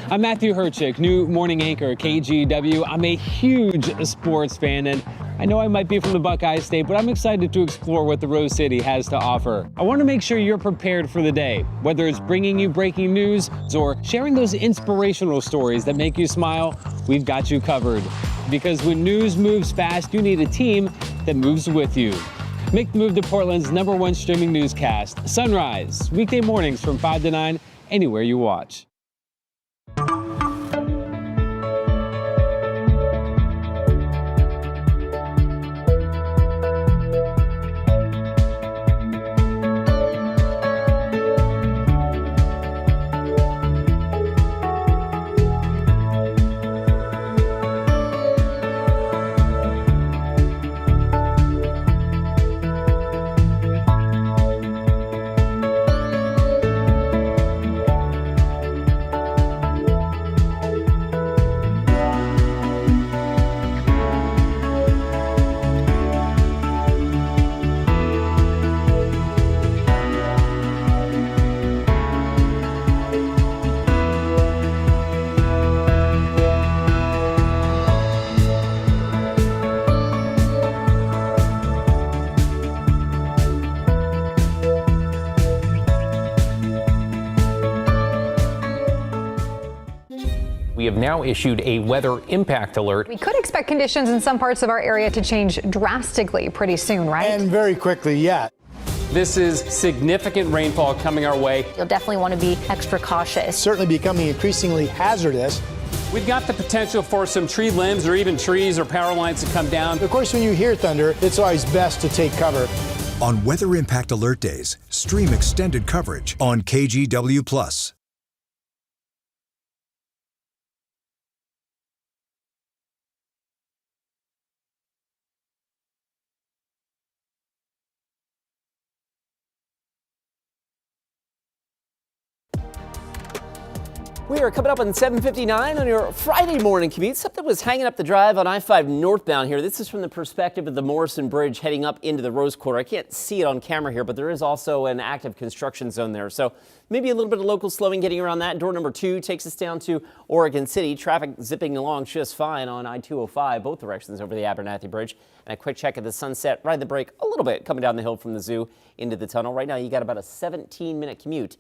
I'm Matthew Herchick, new morning anchor at KGW. I'm a huge sports fan, and I know I might be from the Buckeye State, but I'm excited to explore what the Rose City has to offer. I want to make sure you're prepared for the day, whether it's bringing you breaking news or sharing those inspirational stories that make you smile. We've got you covered. Because when news moves fast, you need a team that moves with you. Make the move to Portland's #1 streaming newscast, Sunrise, weekday mornings from 5 to 9, anywhere you watch. We have now issued a weather impact alert. We could expect conditions in some parts of our area to change drastically pretty soon, right? And very quickly, yeah. This is significant rainfall coming our way. You'll definitely want to be extra cautious. Certainly becoming increasingly hazardous. We've got the potential for some tree limbs or even trees or power lines to come down. Of course, when you hear thunder, it's always best to take cover. On Weather Impact Alert Days, stream extended coverage on KGW+. We are coming up on 7:59 on your Friday morning commute. Something was hanging up the drive on I-5 northbound here. This is from the perspective of the Morrison Bridge heading up into the Rose Quarter. I can't see it on camera here, but there is also an active construction zone there. So maybe a little bit of local slowing getting around that. Door number 2 takes us down to Oregon City. Traffic zipping along just fine on I-205, both directions over the Abernathy Bridge. And a quick check at the Sunset. Ride the brake a little bit coming down the hill from the zoo into the tunnel. Right now you got about a 17-minute commute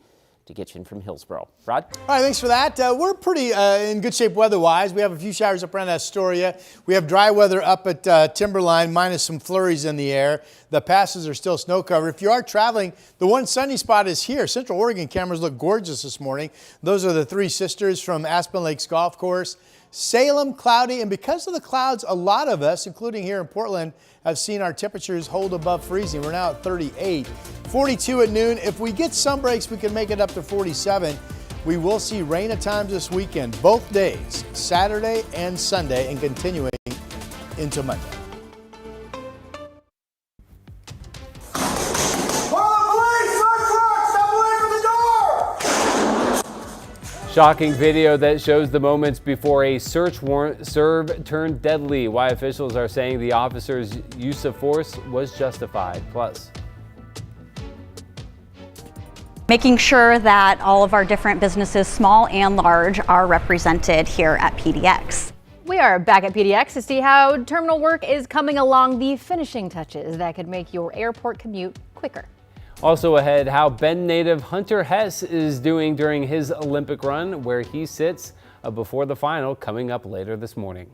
to get you in from Hillsboro. Rod? All right, thanks for that. We're pretty in good shape weather-wise. We have a few showers up around Astoria. We have dry weather up at Timberline, minus some flurries in the air. The passes are still snow-covered. If you are traveling, the one sunny spot is here. Central Oregon cameras look gorgeous this morning. Those are the Three Sisters from Aspen Lakes Golf Course. Salem, cloudy, and because of the clouds, a lot of us, including here in Portland, have seen our temperatures hold above freezing. We're now at 38. 42 at noon. If we get some breaks, we can make it up to 47. We will see rain at times this weekend, both days, Saturday and Sunday, and continuing into Monday. Shocking video that shows the moments before a search warrant serve turned deadly. Why officials are saying the officer's use of force was justified. Plus, making sure that all of our different businesses, small and large, are represented here at PDX. We are back at PDX to see how terminal work is coming along, the finishing touches that could make your airport commute quicker. also ahead, how Bend native Hunter Hess is doing during his Olympic run, where he sits before the final coming up later this morning.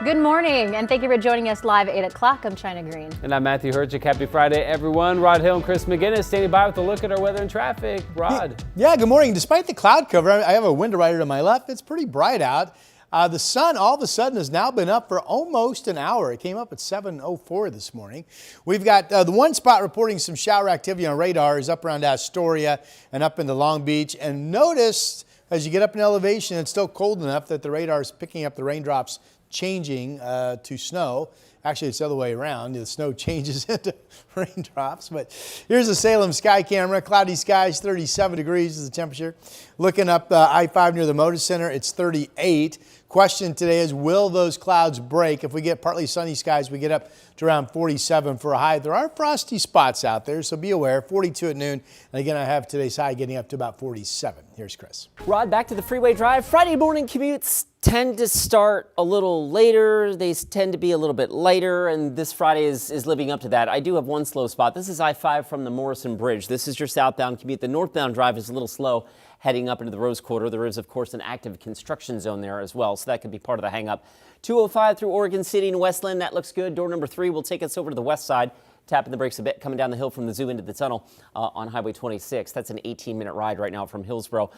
Good morning, and thank you for joining us live at 8 o'clock. I'm China Green. And I'm Matthew Herchick. Happy Friday, everyone. Rod Hill and Chris McGinnis standing by with a look at our weather and traffic. Rod. Yeah, good morning. Despite the cloud cover, I have a window rider to my left. It's pretty bright out. The sun all of a sudden has now been up for almost an hour. It came up at 7:04 this morning. We've got the one spot reporting some shower activity on radar is up around Astoria and up into Long Beach. And notice as you get up in elevation, it's still cold enough that the radar is picking up the raindrops changing to snow. Actually, it's the other way around. The snow changes into raindrops. But here's a Salem sky camera. Cloudy skies, 37 degrees is the temperature. Looking up I-5 near the Motor Center, it's 38. Question today is, will those clouds break? If we get partly sunny skies, we get up to around 47 for a high. There are frosty spots out there, so be aware. 42 at noon. And again, I have today's high getting up to about 47. Here's Chris. Rod, back to the freeway drive. Friday morning commutes tend to start a little later. They tend to be a little bit lighter, and this Friday is living up to that. I do have one slow spot. This is I-5 from the Morrison Bridge. This is your southbound commute. The northbound drive is a little slow heading up into the Rose Quarter. There is, of course, an active construction zone there as well, so that could be part of the hang-up. 205 through Oregon City and Westland. That looks good. Door number 3 will take us over to the west side, tapping the brakes a bit, coming down the hill from the zoo into the tunnel on Highway 26. That's an 18-minute ride right now from Hillsborough.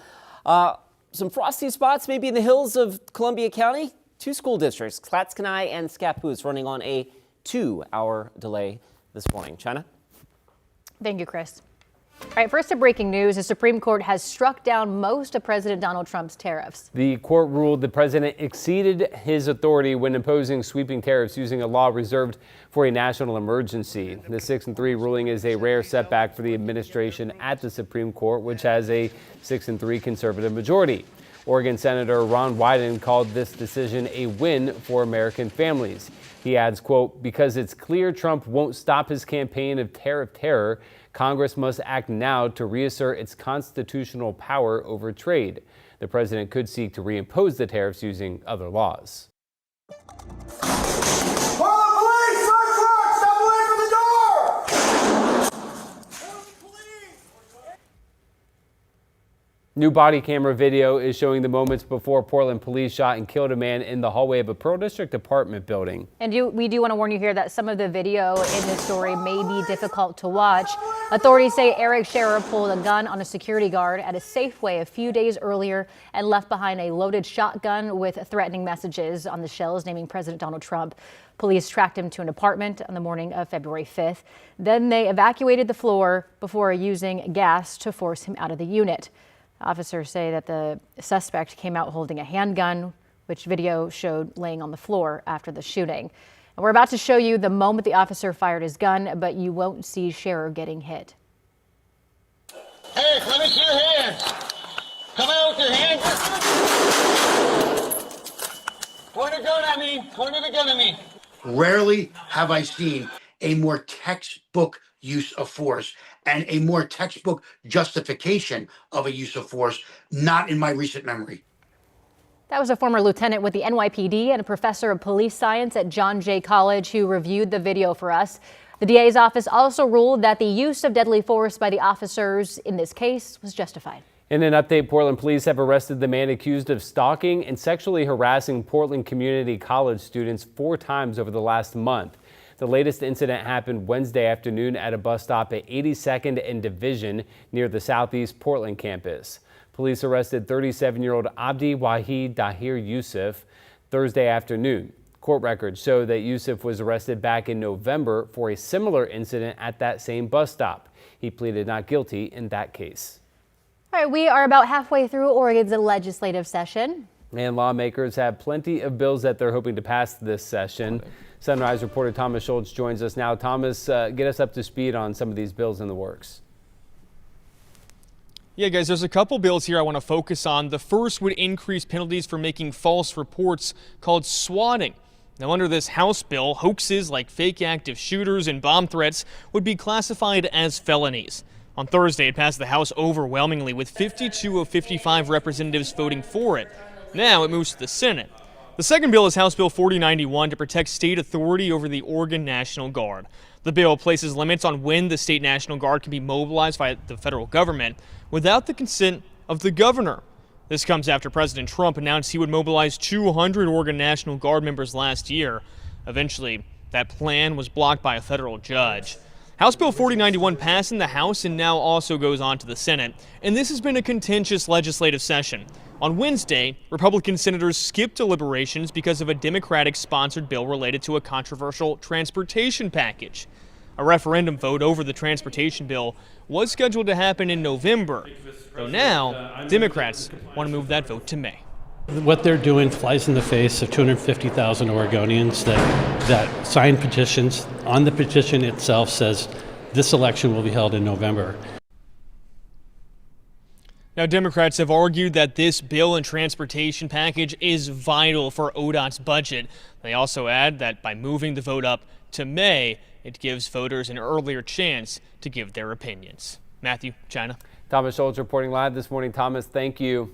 Some frosty spots maybe in the hills of Columbia County. 2 school districts, Clatskanie and Scappoose, running on a 2-hour delay this morning. China? Thank you, Chris. All right, first to breaking news. The Supreme Court has struck down most of President Donald Trump's tariffs. The court ruled the president exceeded his authority when imposing sweeping tariffs using a law reserved for a national emergency. The 6-3 ruling is a rare setback for the administration at the Supreme Court, which has a 6-3 conservative majority. Oregon Senator Ron Wyden called this decision a win for American families. He adds, quote, because it's clear Trump won't stop his campaign of tariff terror, Congress must act now to reassert its constitutional power over trade. The president could seek to reimpose the tariffs using other laws. New body camera video is showing the moments before Portland police shot and killed a man in the hallway of a Pearl District apartment building. And we do want to warn you here that some of the video in this story may be difficult to watch. Authorities say Eric Scherer pulled a gun on a security guard at a Safeway a few days earlier and left behind a loaded shotgun with threatening messages on the shells naming President Donald Trump. Police tracked him to an apartment on the morning of February 5th. Then they evacuated the floor before using gas to force him out of the unit. Officers say that the suspect came out holding a handgun, which video showed laying on the floor after the shooting. And we're about to show you the moment the officer fired his gun, but you won't see Scherer getting hit. Hey, let me see your hands. Come out with your hands. Point a gun at me. Point the gun at me. Rarely have I seen a more textbook use of force and a more textbook justification of a use of force, not in my recent memory. That was a former lieutenant with the NYPD and a professor of police science at John Jay College who reviewed the video for us. The DA's office also ruled that the use of deadly force by the officers in this case was justified. In an update, Portland police have arrested the man accused of stalking and sexually harassing Portland Community College students 4 times over the last month. The latest incident happened Wednesday afternoon at a bus stop at 82nd and Division near the Southeast Portland campus. Police arrested 37-year-old Abdi Wahid Dahir Yusuf Thursday afternoon. Court records show that Yusuf was arrested back in November for a similar incident at that same bus stop. He pleaded not guilty in that case. All right, we are about halfway through Oregon's legislative session. And lawmakers have plenty of bills that they're hoping to pass this session. Sunrise reporter Thomas Schultz joins us now. Thomas, get us up to speed on some of these bills in the works. Yeah, guys, there's a couple bills here I want to focus on. The first would increase penalties for making false reports called swatting. Now, under this House bill, hoaxes like fake active shooters and bomb threats would be classified as felonies. On Thursday, it passed the House overwhelmingly with 52 of 55 representatives voting for it. Now it moves to the Senate. The second bill is House Bill 4091 to protect state authority over the Oregon National Guard. The bill places limits on when the state National Guard can be mobilized by the federal government without the consent of the governor. This comes after President Trump announced he would mobilize 200 Oregon National Guard members last year. Eventually, that plan was blocked by a federal judge. House Bill 4091 passed in the House and now also goes on to the Senate. And this has been a contentious legislative session. On Wednesday, Republican senators skipped deliberations because of a Democratic-sponsored bill related to a controversial transportation package. A referendum vote over the transportation bill was scheduled to happen in November, though now Democrats want to move that vote to May. What they're doing flies in the face of 250,000 Oregonians that signed petitions. On the petition itself says this election will be held in November. Now, Democrats have argued that this bill and transportation package is vital for ODOT's budget. They also add that by moving the vote up to May, it gives voters an earlier chance to give their opinions. Matthew, China. Thomas Schultz reporting live this morning. Thomas, thank you.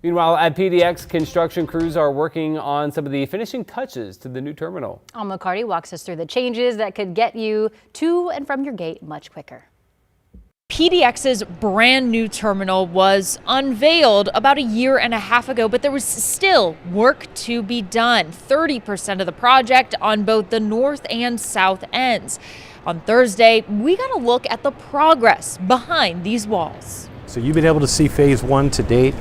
Meanwhile, at PDX, construction crews are working on some of the finishing touches to the new terminal. Al McCarty walks us through the changes that could get you to and from your gate much quicker. PDX's brand new terminal was unveiled about a year and a half ago, but there was still work to be done. 30% of the project on both the north and south ends. On Thursday, we got a look at the progress behind these walls. So you've been able to see phase one to date.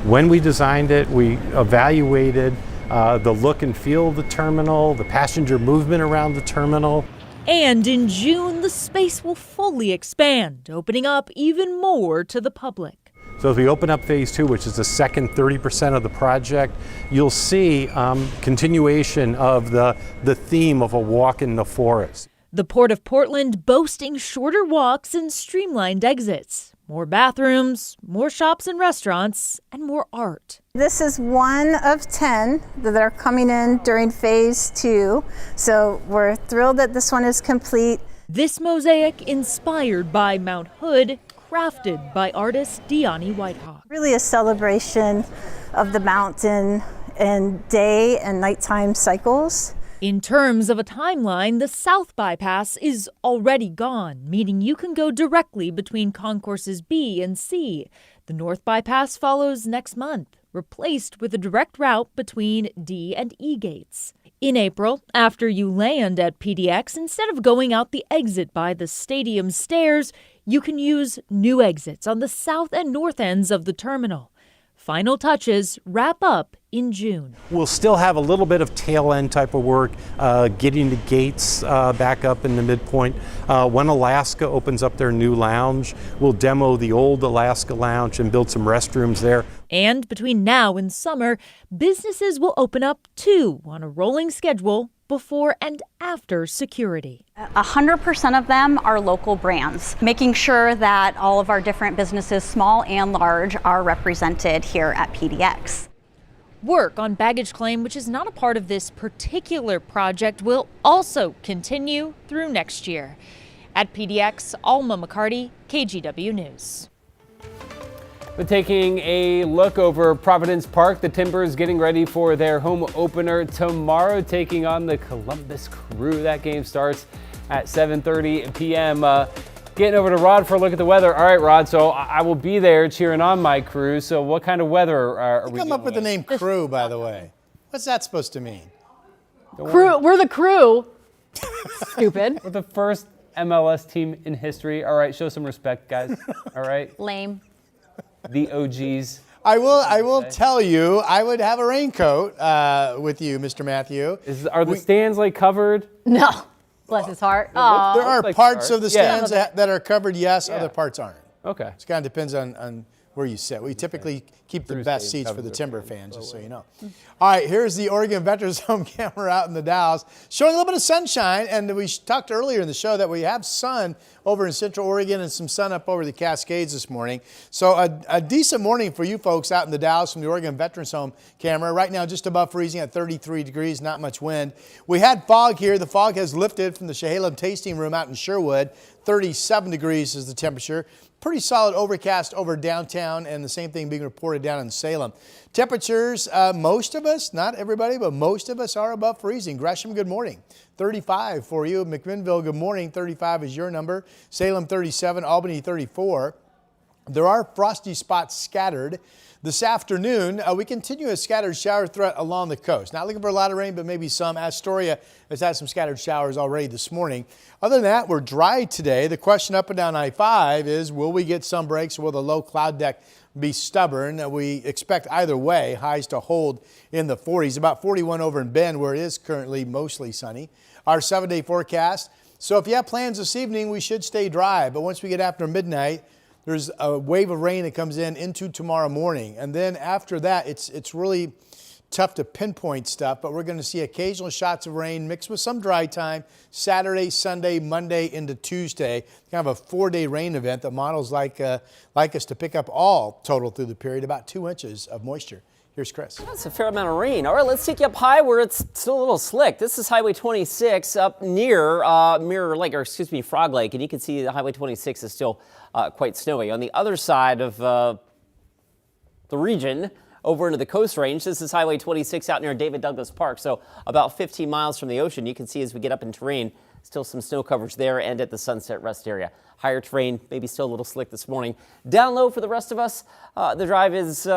When we designed it, we evaluated the look and feel of the terminal, the passenger movement around the terminal. And in June, the space will fully expand, opening up even more to the public. So as we open up phase two, which is the second 30% of the project, you'll see continuation of the theme of a walk in the forest. The Port of Portland boasting shorter walks and streamlined exits. More bathrooms, more shops and restaurants, and more art. This is one of 10 that are coming in during phase two. So we're thrilled that this one is complete. This mosaic inspired by Mount Hood, crafted by artist Deani Whitehawk. Really a celebration of the mountain and day and nighttime cycles. In terms of a timeline, the South Bypass is already gone, meaning you can go directly between concourses B and C. The North Bypass follows next month, replaced with a direct route between D and E gates. In April, after you land at PDX, instead of going out the exit by the stadium stairs, you can use new exits on the south and north ends of the terminal. Final touches wrap up in June. We'll still have a little bit of tail end type of work, getting the gates back up in the midpoint. When Alaska opens up their new lounge, we'll demo the old Alaska lounge and build some restrooms there. And between now and summer, businesses will open up too on a rolling schedule before and after security. 100% of them are local brands, making sure that all of our different businesses, small and large, are represented here at PDX. Work on baggage claim, which is not a part of this particular project, will also continue through next year. At PDX, Alma McCarty, KGW News. But taking a look over Providence Park, the Timbers getting ready for their home opener tomorrow, taking on the Columbus Crew. That game starts at 7:30 p.m. Getting over to Rod for a look at the weather. All right, Rod, so I will be there cheering on my crew. So what kind of weather are we come up with the name Crew, by the way? What's that supposed to mean? Crew, we're the Crew. Stupid. We're the first MLS team in history. All right, show some respect, guys. All right. Lame. The OGs. I will tell you, I would have a raincoat with you, Mr. Matthew. Are the stands like covered? No. Bless his heart. There are like parts art. of the stands that are covered, yes. Yeah. Other parts aren't. Okay. It kind of depends on where you sit. We typically keep the best seats for the Timber fans, just so you know. All right, here's the Oregon Veterans Home camera out in the Dalles, showing a little bit of sunshine. And we talked earlier in the show that we have sun over in Central Oregon and some sun up over the Cascades this morning. So a decent morning for you folks out in the Dalles from the Oregon Veterans Home camera. Right now, just above freezing at 33 degrees, not much wind. We had fog here. The fog has lifted from the Chehalem Tasting Room out in Sherwood. 37 degrees is the temperature. Pretty solid overcast over downtown, and the same thing being reported down in Salem. Temperatures, most of us, not everybody, but most of us are above freezing. Gresham, good morning. 35 for you. McMinnville, good morning. 35 is your number. Salem, 37. Albany, 34. There are frosty spots scattered. This afternoon, we continue a scattered shower threat along the coast. Not looking for a lot of rain, but maybe some. Astoria has had some scattered showers already this morning. Other than that, we're dry today. The question up and down I-5 is, will we get some breaks or will the low cloud deck be stubborn? We expect either way, highs to hold in the 40s. About 41 over in Bend, where it is currently mostly sunny. Our 7-day forecast. So if you have plans this evening, we should stay dry. But once we get after midnight, there's a wave of rain that comes in into tomorrow morning. And then after that, it's really tough to pinpoint stuff, but we're going to see occasional shots of rain mixed with some dry time Saturday, Sunday, Monday into Tuesday. Kind of a 4-day rain event that models like us to pick up all total through the period, about 2 inches of moisture. Here's Chris. That's a fair amount of rain. All right, let's take you up high where it's still a little slick. This is Highway 26 up near Frog Lake, and you can see the Highway 26 is still quite snowy. On the other side of the region, over into the Coast Range, this is Highway 26 out near David Douglas Park, so about 15 miles from the ocean. You can see as we get up in terrain, still some snow coverage there and at the Sunset Rest area. Higher terrain, maybe still a little slick this morning. Down low for the rest of us, the drive is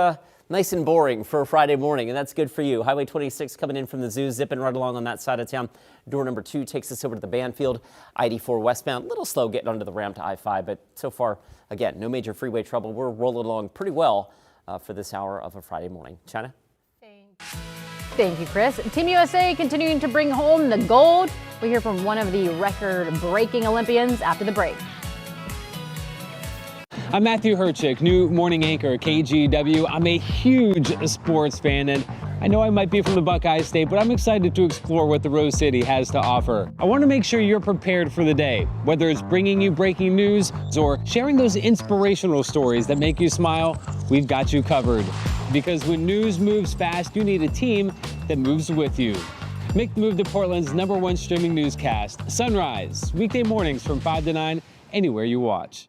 nice and boring for a Friday morning, and that's good for you. Highway 26 coming in from the zoo, zipping right along on that side of town. Door number 2 takes us over to the Banfield. I-84 westbound, a little slow getting onto the ramp to I-5, but so far, again, no major freeway trouble. We're rolling along pretty well for this hour of a Friday morning. China? Thank you, Chris. Team USA continuing to bring home the gold. We hear from one of the record-breaking Olympians after the break. I'm Matthew Herchick, new morning anchor at KGW. I'm a huge sports fan, and I know I might be from the Buckeye State, but I'm excited to explore what the Rose City has to offer. I want to make sure you're prepared for the day, whether it's bringing you breaking news or sharing those inspirational stories that make you smile. We've got you covered. Because when news moves fast, you need a team that moves with you. Make the move to Portland's #1 streaming newscast, Sunrise, weekday mornings from 5 to 9, anywhere you watch.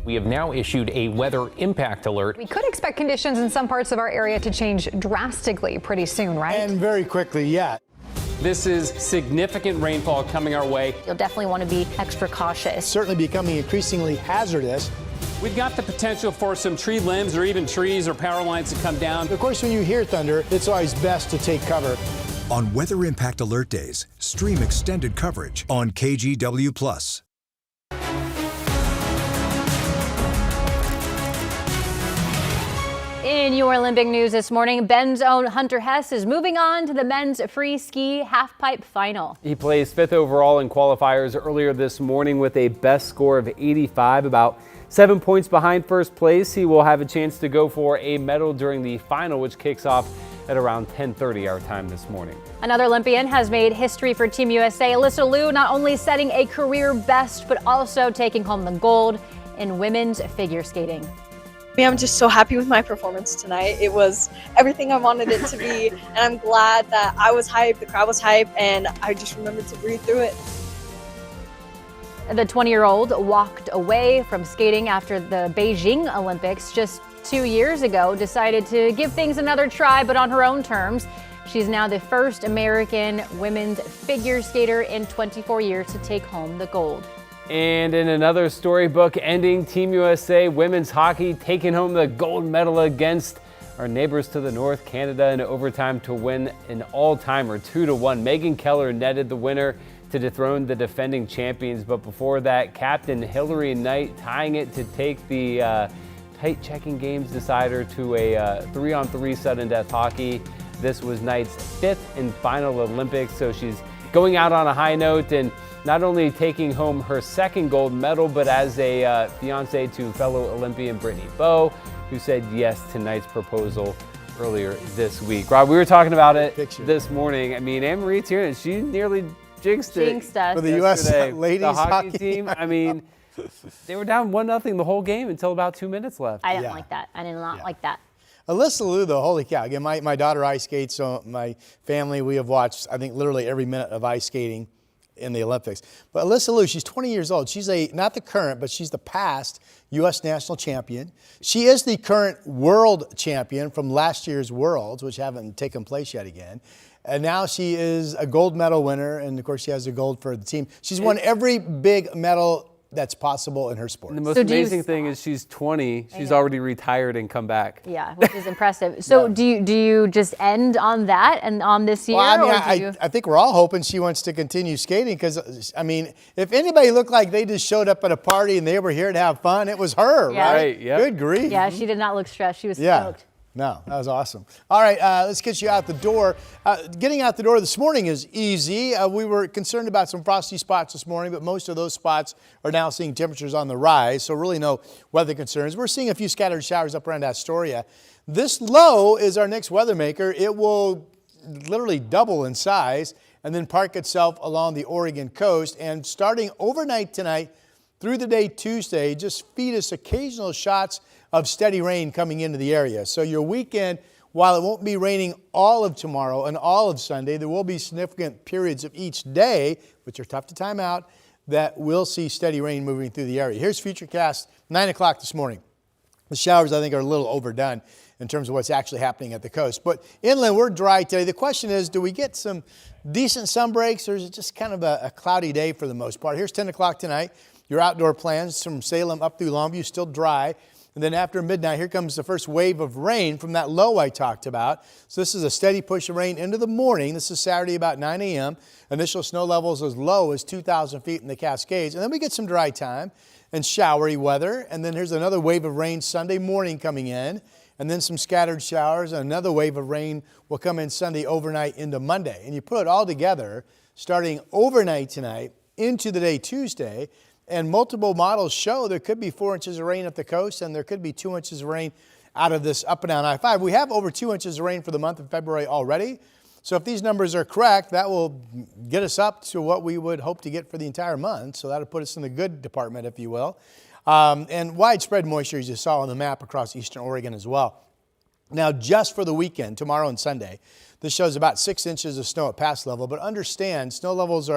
We have now issued a weather impact alert. We could expect conditions in some parts of our area to change drastically pretty soon, right? And very quickly, yeah. This is significant rainfall coming our way. You'll definitely want to be extra cautious. Certainly becoming increasingly hazardous. We've got the potential for some tree limbs or even trees or power lines to come down. Of course, when you hear thunder, it's always best to take cover. On Weather Impact Alert Days, stream extended coverage on KGW+. In your Olympic news this morning, Bend's own Hunter Hess is moving on to the men's free ski halfpipe final. He placed 5th overall in qualifiers earlier this morning with a best score of 85, about 7 points behind first place. He will have a chance to go for a medal during the final, which kicks off at around 10:30 our time this morning. Another Olympian has made history for Team USA. Alyssa Liu not only setting a career best, but also taking home the gold in women's figure skating. I'm just so happy with my performance tonight. It was everything I wanted it to be, and I'm glad that I was hyped, the crowd was hyped, and I just remembered to breathe through it. The 20-year-old walked away from skating after the Beijing Olympics just 2 years ago, decided to give things another try, but on her own terms. She's now the first American women's figure skater in 24 years to take home the gold. And in another storybook ending, Team USA women's hockey taking home the gold medal against our neighbors to the north, Canada, in overtime to win an all-timer 2-1. Megan Keller netted the winner to dethrone the defending champions. But before that, Captain Hillary Knight tying it to take the tight checking games decider to a 3-on-3 sudden death hockey. This was Knight's 5th and final Olympics, so she's going out on a high note and not only taking home her 2nd gold medal, but as a fiance to fellow Olympian Brittany Bowe, who said yes to Knight's proposal earlier this week. Rob, we were talking about it this morning. I mean, Anne-Marie Tierney, she nearly jinxed us. For the U.S. ladies the hockey hockey team. I mean, they were down 1-0 the whole game until about 2 minutes left. I didn't like that. I did not like that. Alyssa Liu, though, holy cow. Again, my daughter ice skates, so my family, we have watched, I think, literally every minute of ice skating in the Olympics. But Alyssa Liu, she's 20 years old. She's not the current, but she's the past U.S. national champion. She is the current world champion from last year's Worlds, which haven't taken place yet again. And now she is a gold medal winner, and of course she has a gold for the team. She's won every big medal that's possible in her sport. And the most amazing thing is she's 20. She's already retired and come back. Yeah, which is impressive. So do you just end on that and on this year? Well, I mean, I think we're all hoping she wants to continue skating because, I mean, if anybody looked like they just showed up at a party and they were here to have fun, it was her, right? Yep. Good grief. Yeah, she did not look stressed. She was stoked. No, that was awesome. All right, let's get you out the door. Getting out the door this morning is easy. We were concerned about some frosty spots this morning, but most of those spots are now seeing temperatures on the rise, so really no weather concerns. We're seeing a few scattered showers up around Astoria. This low is our next weather maker. It will literally double in size and then park itself along the Oregon coast. And starting overnight tonight through the day Tuesday, just feed us occasional shots of steady rain coming into the area. So your weekend, while it won't be raining all of tomorrow and all of Sunday, there will be significant periods of each day, which are tough to time out, that will see steady rain moving through the area. Here's Futurecast, 9 o'clock this morning. The showers, I think, are a little overdone in terms of what's actually happening at the coast. But inland, we're dry today. The question is, do we get some decent sun breaks, or is it just kind of a cloudy day for the most part? Here's 10 o'clock tonight. Your outdoor plans from Salem up through Longview, still dry. And then after midnight, here comes the first wave of rain from that low I talked about. So this is a steady push of rain into the morning. This is Saturday about 9 a.m. Initial snow levels as low as 2,000 feet in the Cascades. And then we get some dry time and showery weather. And then here's another wave of rain Sunday morning coming in. And then some scattered showers. And another wave of rain will come in Sunday overnight into Monday. And you put it all together, starting overnight tonight into the day Tuesday. And multiple models show there could be 4 inches of rain up the coast, and there could be 2 inches of rain out of this up and down I-5. We have over 2 inches of rain for the month of February already. So if these numbers are correct, that will get us up to what we would hope to get for the entire month. So that'll put us in the good department, if you will. And widespread moisture, as you saw on the map, across eastern Oregon as well. Now, just for the weekend, tomorrow and Sunday, this shows about 6 inches of snow at pass level, but understand snow levels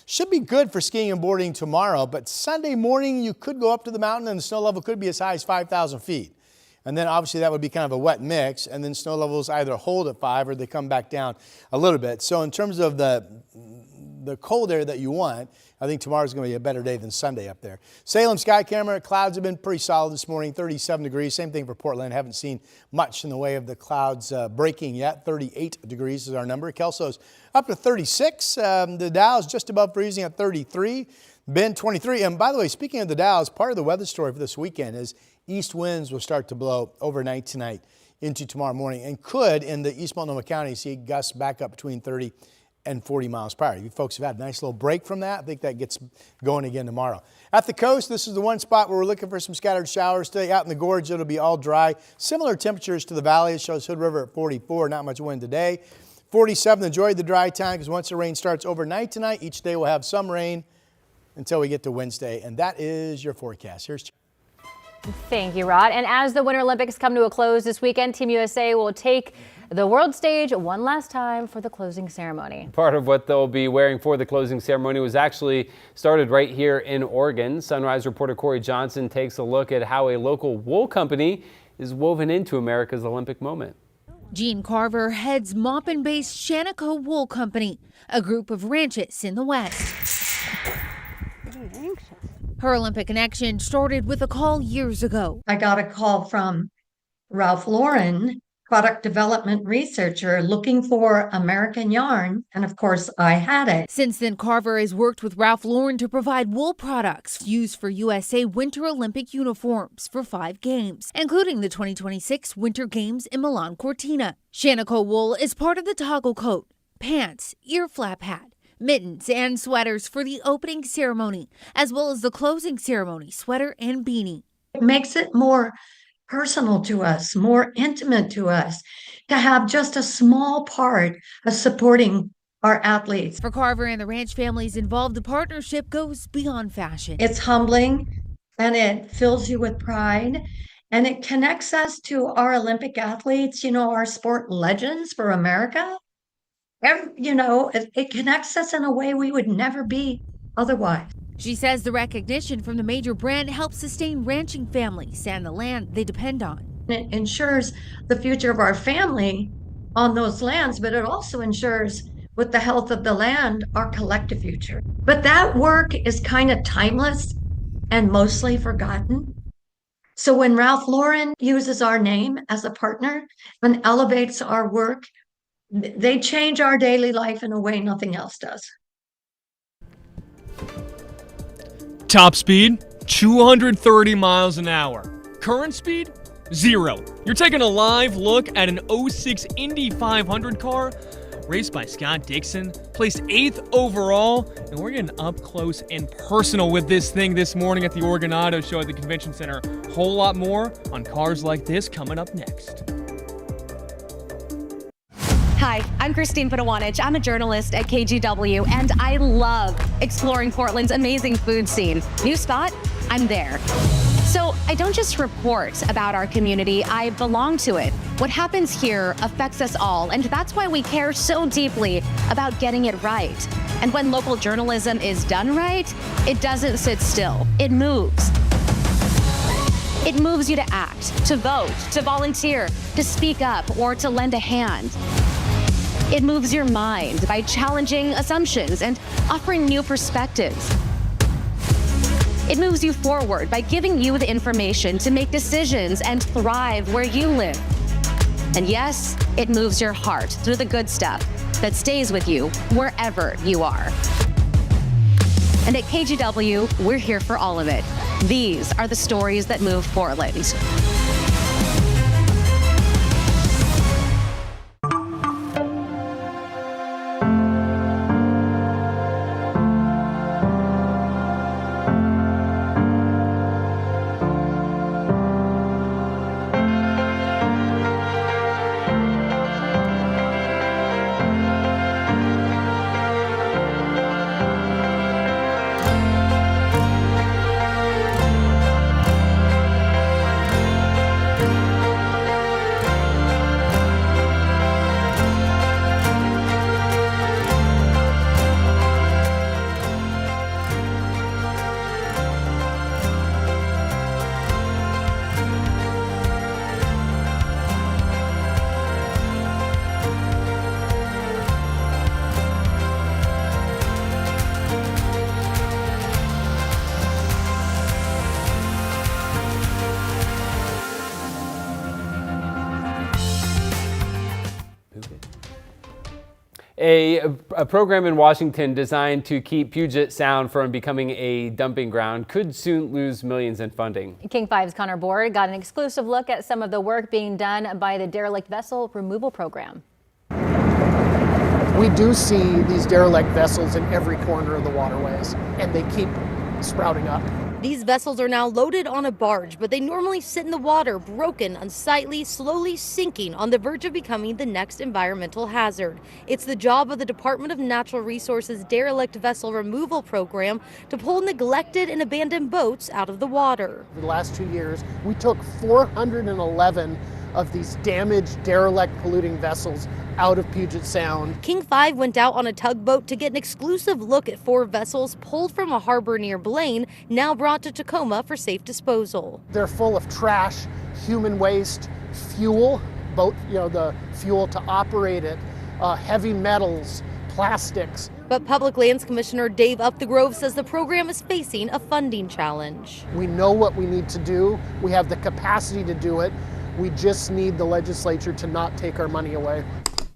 should be good for skiing and boarding tomorrow, but Sunday morning you could go up to the mountain and the snow level could be as high as 5,000 feet. And then obviously that would be kind of a wet mix, and then snow levels either hold at 5 or they come back down a little bit. So in terms of the cold air that you want, I think tomorrow's going to be a better day than Sunday up there. Salem sky camera, clouds have been pretty solid this morning, 37 degrees. Same thing for Portland. Haven't seen much in the way of the clouds breaking yet. 38 degrees is our number. Kelso's up to 36. The Dow's just above freezing at 33. Bend 23. And by the way, speaking of the Dow's, part of the weather story for this weekend is east winds will start to blow overnight tonight into tomorrow morning and could, in the East Multnomah County, see gusts back up between 30 and 40 miles per hour. You folks have had a nice little break from that. I think that gets going again tomorrow. At the coast, this is the one spot where we're looking for some scattered showers today. Out in the gorge, it'll be all dry. Similar temperatures to the valley. It shows Hood River at 44, not much wind today. 47, enjoy the dry time because once the rain starts overnight tonight, each day will have some rain until we get to Wednesday. And that is your forecast. Here's Thank you, Rod. And as the Winter Olympics come to a close this weekend, Team USA will take the world stage one last time for the closing ceremony. Part of what they'll be wearing for the closing ceremony was actually started right here in Oregon. Sunrise reporter Corey Johnson takes a look at how a local wool company is woven into America's Olympic moment. Gene Carver heads Maupin-based Shanico Wool Company, a group of ranches in the West. Her Olympic connection started with a call years ago. I got a call from Ralph Lauren, product development researcher, looking for American yarn, and of course I had it. Since then, Carver has worked with Ralph Lauren to provide wool products used for USA Winter Olympic uniforms for 5 games, including the 2026 Winter Games in Milan Cortina. Shanico Wool is part of the toggle coat, pants, ear flap hat, mittens, and sweaters for the opening ceremony, as well as the closing ceremony sweater and beanie. It makes it more personal to us, more intimate to us, to have just a small part of supporting our athletes. For Carver and the ranch families involved, the partnership goes beyond fashion. It's humbling and it fills you with pride. And it connects us to our Olympic athletes, our sport legends for America. It connects us in a way we would never be otherwise. She says the recognition from the major brand helps sustain ranching families and the land they depend on. It ensures the future of our family on those lands, but it also ensures, with the health of the land, our collective future. But that work is kind of timeless and mostly forgotten. So when Ralph Lauren uses our name as a partner and elevates our work, they change our daily life in a way nothing else does. Top speed, 230 miles an hour. Current speed, 0. You're taking a live look at an 06 Indy 500 car, raced by Scott Dixon, placed 8th overall, and we're getting up close and personal with this thing this morning at the Oregon Auto Show at the Convention Center. Whole lot more on cars like this coming up next. Hi, I'm Christine Padawanich. I'm a journalist at KGW, and I love exploring Portland's amazing food scene. New spot? I'm there. So I don't just report about our community, I belong to it. What happens here affects us all, and that's why we care so deeply about getting it right. And when local journalism is done right, it doesn't sit still, it moves. It moves you to act, to vote, to volunteer, to speak up, or to lend a hand. It moves your mind by challenging assumptions and offering new perspectives. It moves you forward by giving you the information to make decisions and thrive where you live. And yes, it moves your heart through the good stuff that stays with you wherever you are. And at KGW, we're here for all of it. These are the stories that move Portland. A program in Washington designed to keep Puget Sound from becoming a dumping ground could soon lose millions in funding. King 5's Connor Board got an exclusive look at some of the work being done by the Derelict Vessel Removal Program. We do see these derelict vessels in every corner of the waterways, and they keep sprouting up. These vessels are now loaded on a barge, but they normally sit in the water, broken, unsightly, slowly sinking on the verge of becoming the next environmental hazard. It's the job of the Department of Natural Resources Derelict Vessel Removal Program to pull neglected and abandoned boats out of the water. For the last 2 years, we took 411 of these damaged, derelict, polluting vessels out of Puget Sound. King 5 went out on a tugboat to get an exclusive look at 4 vessels pulled from a harbor near Blaine, now brought to Tacoma for safe disposal. They're full of trash, human waste, fuel, the fuel to operate it, heavy metals, plastics. But Public Lands Commissioner Dave Upthegrove says the program is facing a funding challenge. We know what we need to do. We have the capacity to do it. We just need the legislature to not take our money away.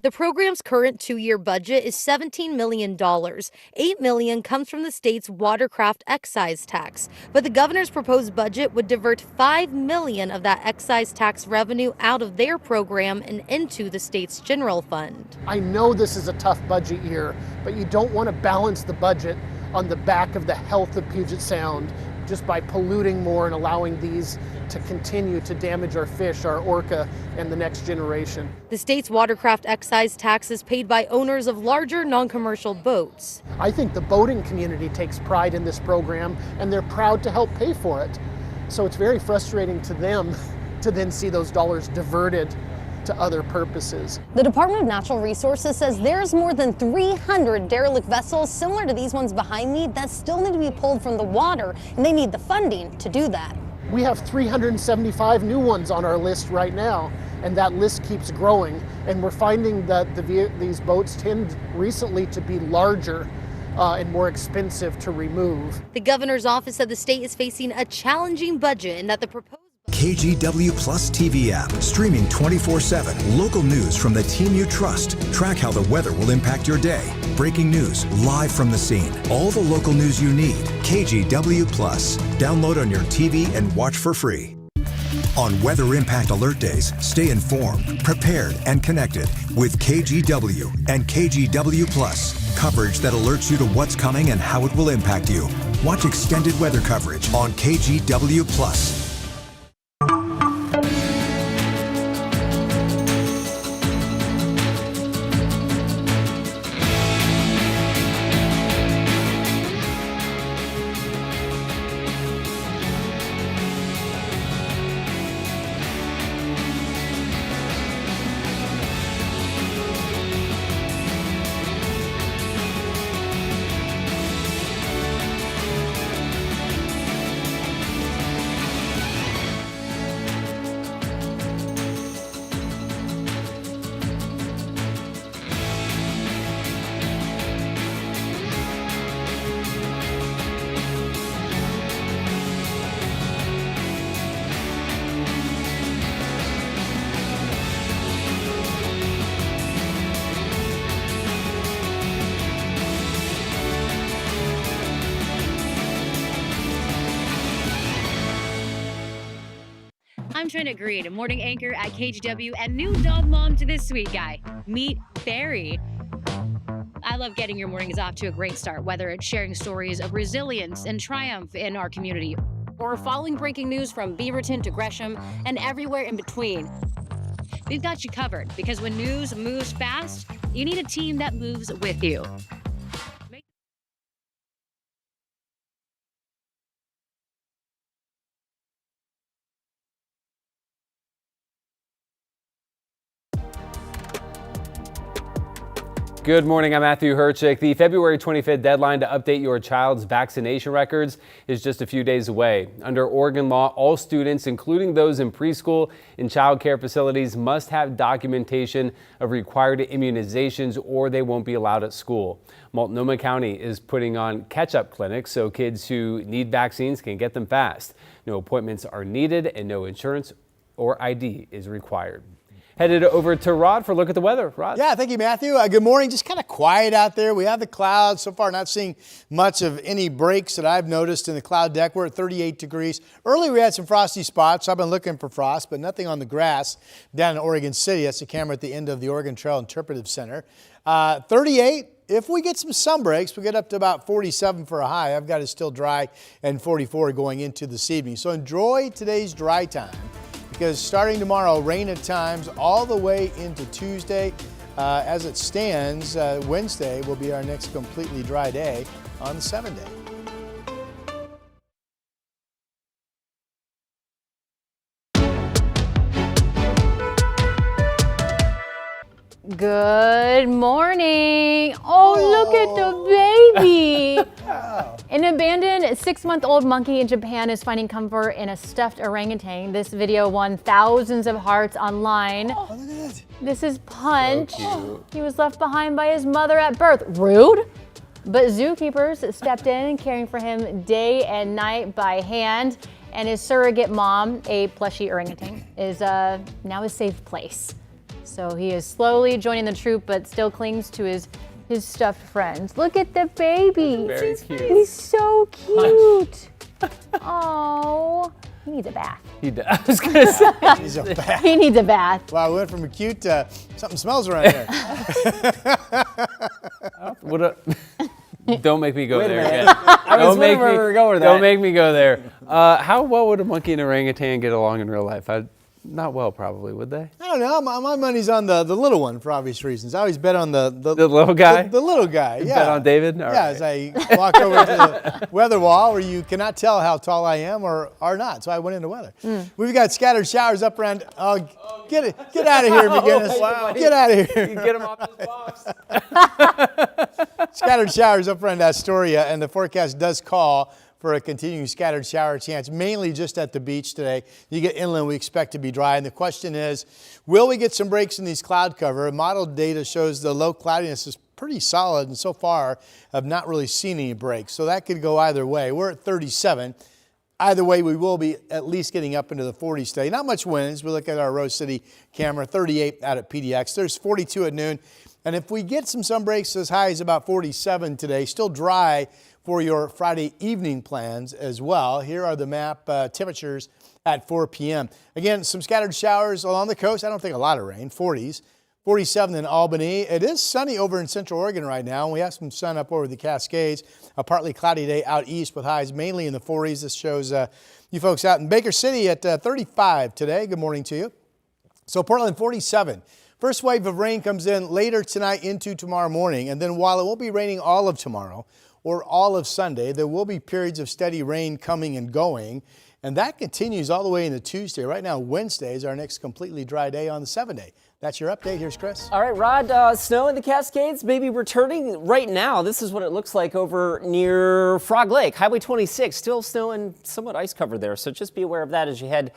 The program's current 2-year budget is $17 million. $8 million comes from the state's watercraft excise tax, but the governor's proposed budget would divert $5 million of that excise tax revenue out of their program and into the state's general fund. I know this is a tough budget year, but you don't want to balance the budget on the back of the health of Puget Sound just by polluting more and allowing these to continue to damage our fish, our orca, and the next generation. The state's watercraft excise tax is paid by owners of larger non-commercial boats. I think the boating community takes pride in this program, and they're proud to help pay for it. So it's very frustrating to them to then see those dollars diverted to other purposes. The Department of Natural Resources says there's more than 300 derelict vessels similar to these ones behind me that still need to be pulled from the water, and they need the funding to do that. We have 375 new ones on our list right now, and that list keeps growing. And we're finding that these boats tend recently to be larger and more expensive to remove. The governor's office said the state is facing a challenging budget and that the proposed KGW Plus TV app, streaming 24/7. Local news from the team you trust. Track how the weather will impact your day. Breaking news live from the scene. All the local news you need. KGW Plus. Download on your TV and watch for free. On Weather Impact Alert Days, stay informed, prepared, and connected with KGW and KGW Plus. Coverage that alerts you to what's coming and how it will impact you. Watch extended weather coverage on KGW Plus. I'm Trina Green, a morning anchor at KGW and new dog mom to this sweet guy. Meet Barry. I love getting your mornings off to a great start, whether it's sharing stories of resilience and triumph in our community, or following breaking news from Beaverton to Gresham and everywhere in between. We've got you covered, because when news moves fast, you need a team that moves with you. Good morning, I'm Matthew Herchick. The February 25th deadline to update your child's vaccination records is just a few days away. Under Oregon law, all students, including those in preschool and child care facilities, must have documentation of required immunizations or they won't be allowed at school. Multnomah County is putting on catch-up clinics so kids who need vaccines can get them fast. No appointments are needed and no insurance or ID is required. Headed over to Rod for a look at the weather. Rod? Yeah, thank you, Matthew. Good morning. Just kind of quiet out there. We have the clouds. So far, not seeing much of any breaks that I've noticed in the cloud deck. We're at 38 degrees. Earlier, we had some frosty spots. So I've been looking for frost, but nothing on the grass down in Oregon City. That's the camera at the end of the Oregon Trail Interpretive Center. 38. If we get some sun breaks, we get up to about 47 for a high. I've got it still dry and 44 going into this evening. So enjoy today's dry time, because starting tomorrow, rain at times all the way into Tuesday. As it stands, Wednesday will be our next completely dry day on the 7-day. Good morning. Oh, look at the baby. An abandoned 6-month-old monkey in Japan is finding comfort in a stuffed orangutan. This video won thousands of hearts online. Oh, look at that. This is Punch. So he was left behind by his mother at birth. Rude. But zookeepers stepped in, caring for him day and night by hand. And his surrogate mom, a plushy orangutan, is now a safe place. So he is slowly joining the troop, but still clings to his stuffed friends. Look at the baby. Very cute. He's so cute. Oh, he needs a bath. He does. I was gonna say. He needs a bath. He needs a bath. Wow, we went from a cute to something smells around here. Don't make me go Wait a there minute. again. I was wondering where we were going with that. Don't make me go there. How well would a monkey and orangutan get along in real life? Not well, probably, would they? I don't know. My money's on the little one for obvious reasons. I always bet on the little guy? The little guy, You yeah. bet on David? All yeah, right. as I walked over to the weather wall where you cannot tell how tall I am or not. So I went into weather. We've got scattered showers up around. Get out of here, McGinnis. Wow. Get out of here. You get him off this box. Scattered showers up around Astoria, and the forecast does call for a continuing scattered shower chance, mainly just at the beach today. You get inland, we expect to be dry. And the question is, will we get some breaks in these cloud cover? Model data shows the low cloudiness is pretty solid, and so far have not really seen any breaks. So that could go either way. We're at 37. Either way, we will be at least getting up into the 40s today. Not much winds. We look at our Rose City camera, 38 out at PDX. There's 42 at noon. And if we get some sun breaks as high as about 47 today, still dry for your Friday evening plans as well. Here are the map temperatures at 4 p.m. Again, some scattered showers along the coast. I don't think a lot of rain, 40s. 47 in Albany. It is sunny over in Central Oregon right now, and we have some sun up over the Cascades. A partly cloudy day out east with highs mainly in the 40s. This shows you folks out in Baker City at 35 today. Good morning to you. So Portland, 47. First wave of rain comes in later tonight into tomorrow morning, and then while it won't be raining all of tomorrow or all of Sunday, there will be periods of steady rain coming and going, and that continues all the way into Tuesday. Right now, Wednesday is our next completely dry day on the 7-day. That's your update. Here's Chris. All right, Rod, snow in the Cascades maybe returning right now. This is what it looks like over near Frog Lake, Highway 26. Still snow and somewhat ice covered there, so just be aware of that as you head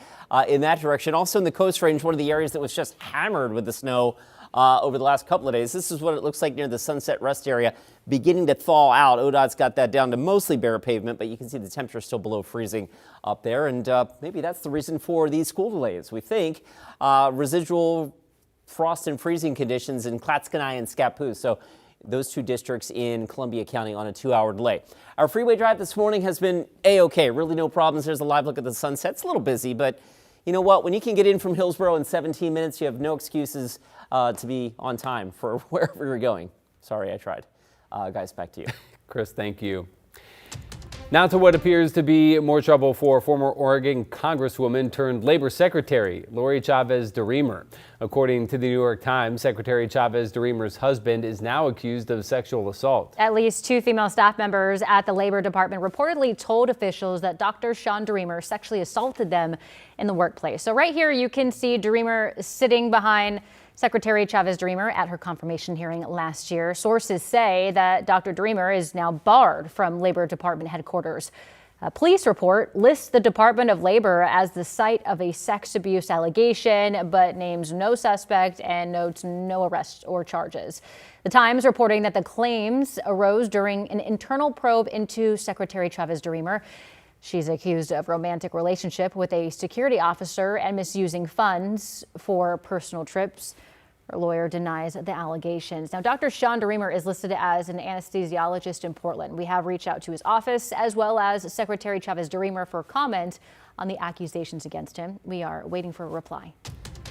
in that direction. Also in the Coast Range, one of the areas that was just hammered with the snow over the last couple of days. This is what it looks like near the Sunset Rest area, beginning to thaw out. ODOT's got that down to mostly bare pavement, but you can see the temperature still below freezing up there, and maybe that's the reason for these school delays. We think residual frost and freezing conditions in Clatskanie and Scappoose. So those two districts in Columbia County on a 2-hour delay. Our freeway drive this morning has been A-OK. Really no problems. There's a live look at the sunset. It's a little busy, but you know what? When you can get in from Hillsborough in 17 minutes, you have no excuses to be on time for wherever you're going. Sorry, I tried. Guys, back to you. Chris, thank you. Now to what appears to be more trouble for former Oregon Congresswoman turned Labor Secretary Lori Chavez-DeRemer. According to the New York Times, Secretary Chavez-DeRemer's husband is now accused of sexual assault. At least 2 female staff members at the Labor Department reportedly told officials that Dr. Sean DeRemer sexually assaulted them in the workplace. So right here you can see DeRemer sitting behind Secretary Chavez-DeRemer at her confirmation hearing last year. Sources say that Dr. DeRemer is now barred from Labor Department headquarters. A police report lists the Department of Labor as the site of a sex abuse allegation, but names no suspect and notes no arrest or charges. The Times reporting that the claims arose during an internal probe into Secretary Chavez-DeRemer. She's accused of romantic relationship with a security officer and misusing funds for personal trips. Her lawyer denies the allegations. Now, Dr. Sean DeRemer is listed as an anesthesiologist in Portland. We have reached out to his office as well as Secretary Chavez-DeRemer for comment on the accusations against him. We are waiting for a reply.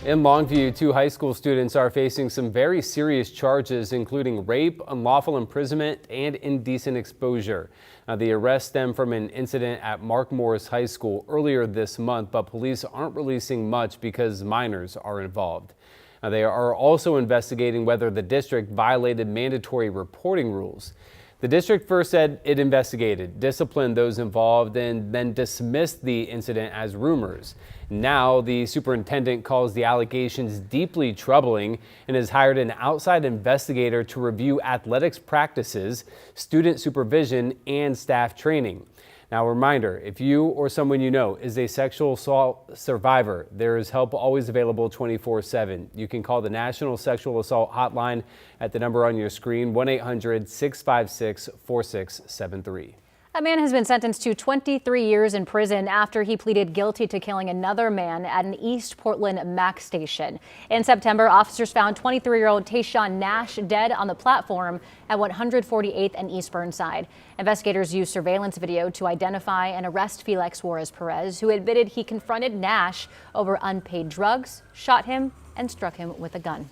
In Longview, 2 high school students are facing some very serious charges, including rape, unlawful imprisonment, and indecent exposure. Now, the arrests stem from an incident at Mark Morris High School earlier this month, but police aren't releasing much because minors are involved. Now, they are also investigating whether the district violated mandatory reporting rules. The district first said it investigated, disciplined those involved, and then dismissed the incident as rumors. Now, the superintendent calls the allegations deeply troubling and has hired an outside investigator to review athletics practices, student supervision, and staff training. Now, a reminder, if you or someone you know is a sexual assault survivor, there is help always available 24/7. You can call the National Sexual Assault Hotline at the number on your screen, 1-800-656-4673. A man has been sentenced to 23 years in prison after he pleaded guilty to killing another man at an East Portland MAC station. In September, officers found 23-year-old Tayshawn Nash dead on the platform at 148th and East Burnside. Investigators used surveillance video to identify and arrest Felix Juarez Perez, who admitted he confronted Nash over unpaid drugs, shot him, and struck him with a gun.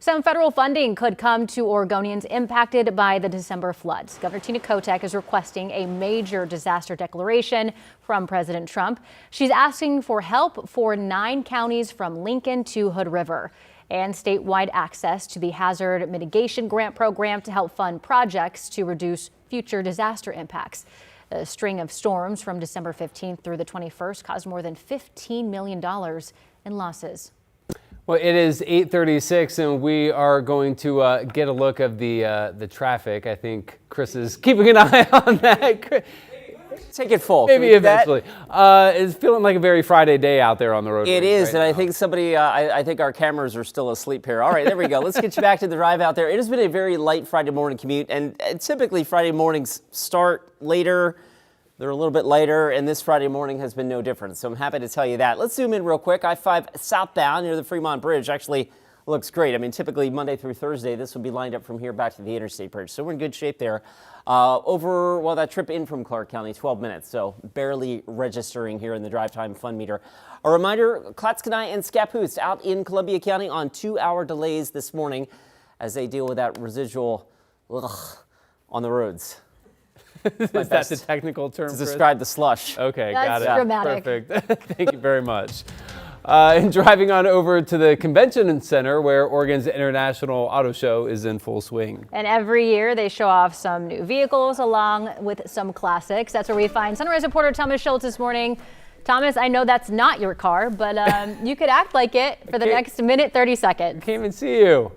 Some federal funding could come to Oregonians impacted by the December floods. Governor Tina Kotek is requesting a major disaster declaration from President Trump. She's asking for help for 9 counties from Lincoln to Hood River and statewide access to the Hazard Mitigation Grant Program to help fund projects to reduce future disaster impacts. The string of storms from December 15th through the 21st caused more than $15 million in losses. Well, it is 8:36, and we are going to get a look of the traffic. I think Chris is keeping an eye on that. Take it full. Maybe eventually. It's feeling like a very Friday day out there on the road. It is, right and now. I think I think our cameras are still asleep here. All right, there we go. Let's get you back to the drive out there. It has been a very light Friday morning commute, and typically Friday mornings start later. They're a little bit lighter, and this Friday morning has been no different. So I'm happy to tell you that. Let's zoom in real quick. I-5 southbound near the Fremont Bridge actually looks great. I mean, typically Monday through Thursday, this will be lined up from here back to the Interstate Bridge. So we're in good shape there. That trip in from Clark County, 12 minutes. So barely registering here in the drive time fun meter. A reminder, Clatskanie and Scappoose out in Columbia County on 2-hour delays this morning as they deal with that residual on the roads. Is that the technical term to describe the slush? Okay, That's got it. dramatic. Perfect. Thank you very much. And driving on over to the Convention Center, where Oregon's International Auto Show is in full swing. And every year they show off some new vehicles along with some classics. That's where we find Sunrise reporter Thomas Schultz this morning. Thomas, I know that's not your car, but you could act like it for the next minute, 30 seconds. Can't even see you.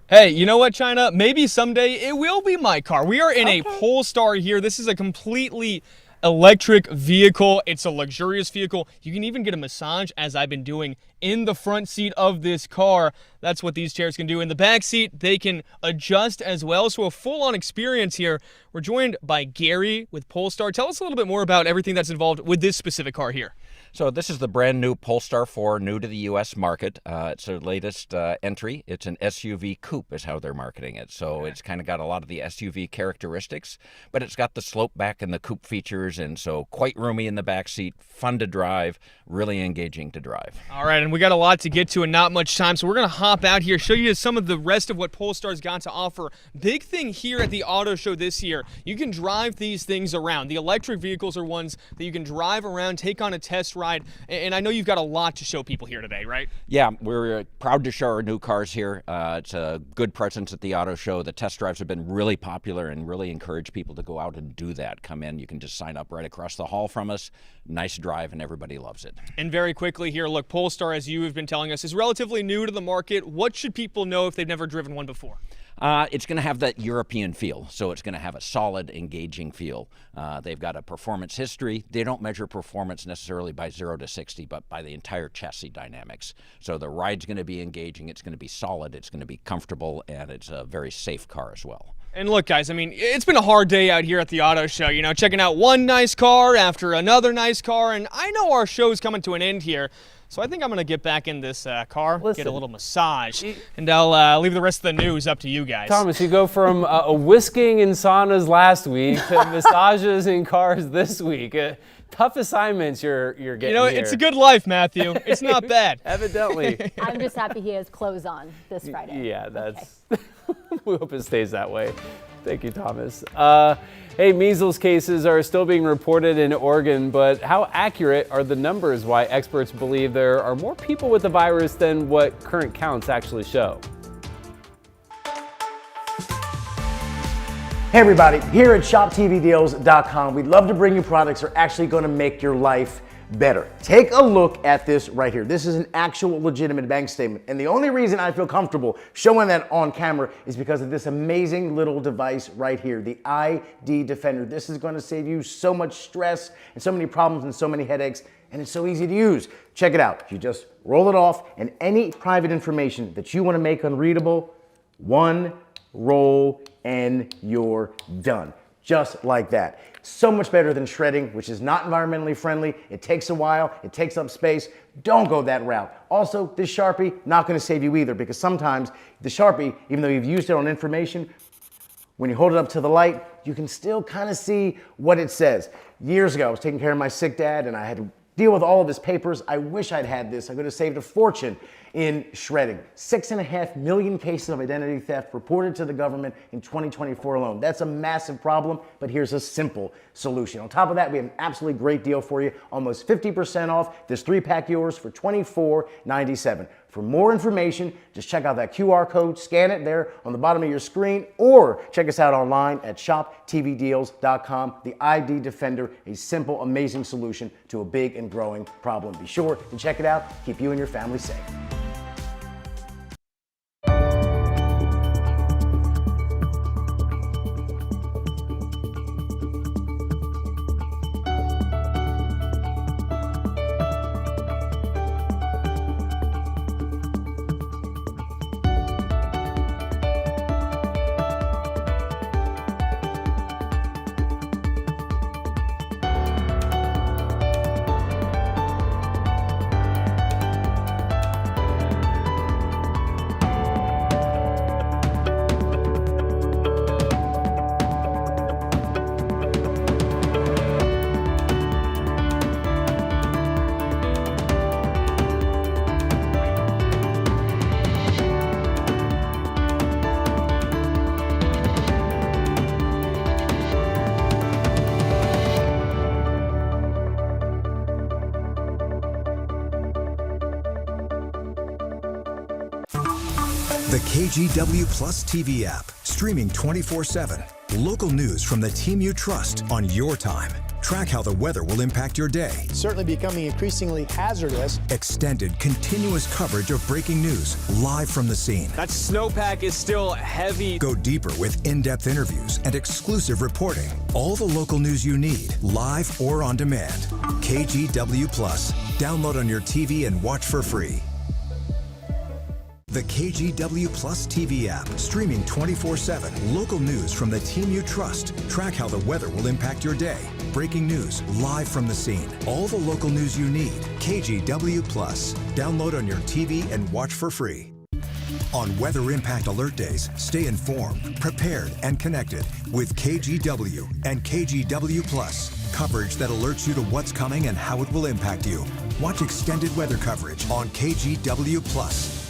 Hey, you know what, China? Maybe someday it will be my car. We are in a Polestar here. This is a completely electric vehicle. It's a luxurious vehicle. You can even get a massage, as I've been doing, in the front seat of this car. That's what these chairs can do. In the back seat, they can adjust as well. So a full-on experience here. We're joined by Gary with Polestar. Tell us a little bit more about everything that's involved with this specific car here. So this is the brand new Polestar 4, new to the U.S. market. It's their latest entry. It's an SUV coupe is how they're marketing it. So it's kind of got a lot of the SUV characteristics, but it's got the slope back and the coupe features, and so quite roomy in the back seat, fun to drive, really engaging to drive. All right, and we got a lot to get to and not much time, so we're going to hop out here, show you some of the rest of what Polestar's got to offer. Big thing here at the auto show this year, you can drive these things around. The electric vehicles are ones that you can drive around, take on a test ride, and I know you've got a lot to show people here today, right? Yeah, we're proud to show our new cars here. It's a good presence at the auto show. The test drives have been really popular and really encourage people to go out and do that. Come in, you can just sign up right across the hall from us. Nice drive, and everybody loves it. And very quickly here, look, Polestar, as you have been telling us, is relatively new to the market. What should people know if they've never driven one before? It's going to have that European feel, so it's going to have a solid, engaging feel. They've got a performance history. They don't measure performance necessarily by 0 to 60, but by the entire chassis dynamics. So the ride's going to be engaging, it's going to be solid, it's going to be comfortable, and it's a very safe car as well. And look, guys, I mean, it's been a hard day out here at the auto show, you know, checking out one nice car after another nice car, and I know our show's coming to an end here. So I think I'm going to get back in this car, get a little massage, and I'll leave the rest of the news up to you guys. Thomas, you go from a whisking in saunas last week to massages in cars this week. Tough assignments you're getting. You know, here. it's a good life, Matthew. It's not bad. Evidently. I'm just happy he has clothes on this Friday. Yeah, that's. We hope it stays that way. Thank you, Thomas. Hey, measles cases are still being reported in Oregon, but how accurate are the numbers? Why experts believe there are more people with the virus than what current counts actually show. Hey everybody, here at ShopTVDeals.com, we'd love to bring you products that are actually going to make your life better. Take a look at this right here. This is an actual legitimate bank statement. And the only reason I feel comfortable showing that on camera is because of this amazing little device right here, the ID Defender. This is going to save you so much stress and so many problems and so many headaches, and it's so easy to use. Check it out. You just roll it off, and any private information that you want to make unreadable, one roll and you're done. Just like that. So much better than shredding, which is not environmentally friendly. It takes a while, it takes up space. Don't go that route. Also, this Sharpie, not gonna save you either, because sometimes the Sharpie, even though you've used it on information, when you hold it up to the light, you can still kind of see what it says. Years ago, I was taking care of my sick dad, and I had deal with all of his papers. I wish I'd had this. I could have saved a fortune in shredding. 6.5 million cases of identity theft reported to the government in 2024 alone. That's a massive problem, but here's a simple solution. On top of that, we have an absolutely great deal for you. Almost 50% off this 3-pack yours for $24.97. For more information, just check out that QR code, scan it there on the bottom of your screen, or check us out online at shoptvdeals.com. The ID Defender, a simple, amazing solution to a big and growing problem. Be sure to check it out. Keep you and your family safe. The KGW Plus TV app, streaming 24/7. Local news from the team you trust on your time. Track how the weather will impact your day. Certainly becoming increasingly hazardous. Extended, continuous coverage of breaking news live from the scene. That snowpack is still heavy. Go deeper with in-depth interviews and exclusive reporting. All the local news you need, live or on demand. KGW Plus. Download on your TV and watch for free. The KGW Plus TV app, streaming 24/7. Local news from the team you trust. Track how the weather will impact your day. Breaking news live from the scene. All the local news you need. KGW Plus. Download on your TV and watch for free. On Weather Impact Alert Days, stay informed, prepared, and connected with KGW and KGW Plus. Coverage that alerts you to what's coming and how it will impact you. Watch extended weather coverage on KGW Plus.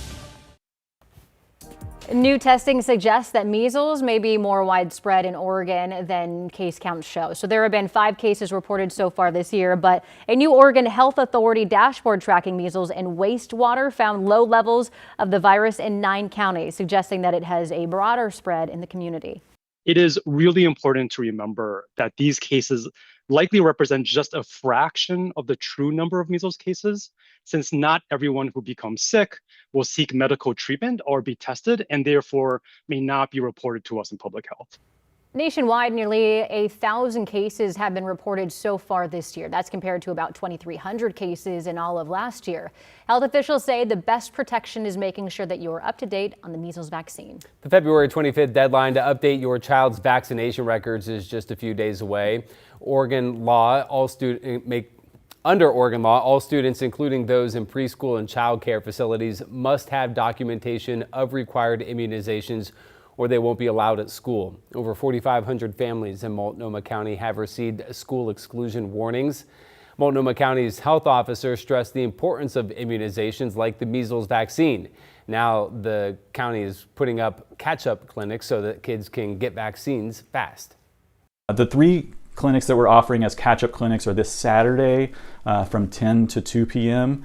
New testing suggests that measles may be more widespread in Oregon than case counts show. So there have been 5 cases reported so far this year, but a new Oregon Health Authority dashboard tracking measles in wastewater found low levels of the virus in 9 counties, suggesting that it has a broader spread in the community. It is really important to remember that these cases likely represent just a fraction of the true number of measles cases, since not everyone who becomes sick will seek medical treatment or be tested, and therefore may not be reported to us in public health. Nationwide, nearly 1,000 cases have been reported so far this year. That's compared to about 2,300 cases in all of last year. Health officials say the best protection is making sure that you're up to date on the measles vaccine. The February 25th deadline to update your child's vaccination records is just a few days away. Under Oregon law, all students, including those in preschool and child care facilities, must have documentation of required immunizations or they won't be allowed at school. Over 4,500 families in Multnomah County have received school exclusion warnings. Multnomah County's health officer stressed the importance of immunizations like the measles vaccine. Now the county is putting up catch-up clinics so that kids can get vaccines fast. The 3 clinics that we're offering as catch-up clinics are this Saturday from 10 to 2 p.m.,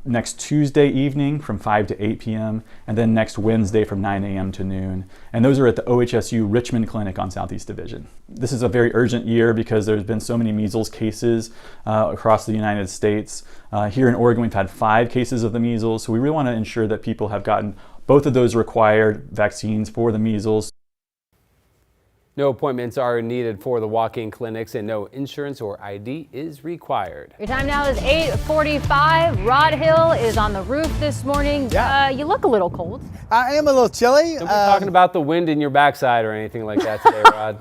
next Tuesday evening from 5 to 8 p.m., and then next Wednesday from 9 a.m. to noon. And those are at the OHSU Richmond Clinic on Southeast Division. This is a very urgent year because there's been so many measles cases across the United States. Here in Oregon, we've had 5 cases of the measles, so we really want to ensure that people have gotten both of those required vaccines for the measles. No appointments are needed for the walk-in clinics and no insurance or ID is required. Your time now is 8:45. Rod Hill is on the roof this morning. Yeah. You look a little cold. I am a little chilly. Don't be talking about the wind in your backside or anything like that today, Rod.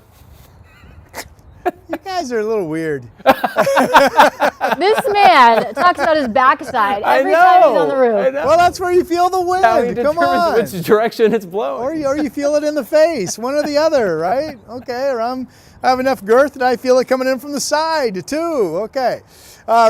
You guys are a little weird. This man talks about his backside every time he's on the roof. Well, that's where you feel the wind. How he Come on. determines which direction it's blowing. Or you feel it in the face, one or the other, right? Okay, or I have enough girth that I feel it coming in from the side too. Okay.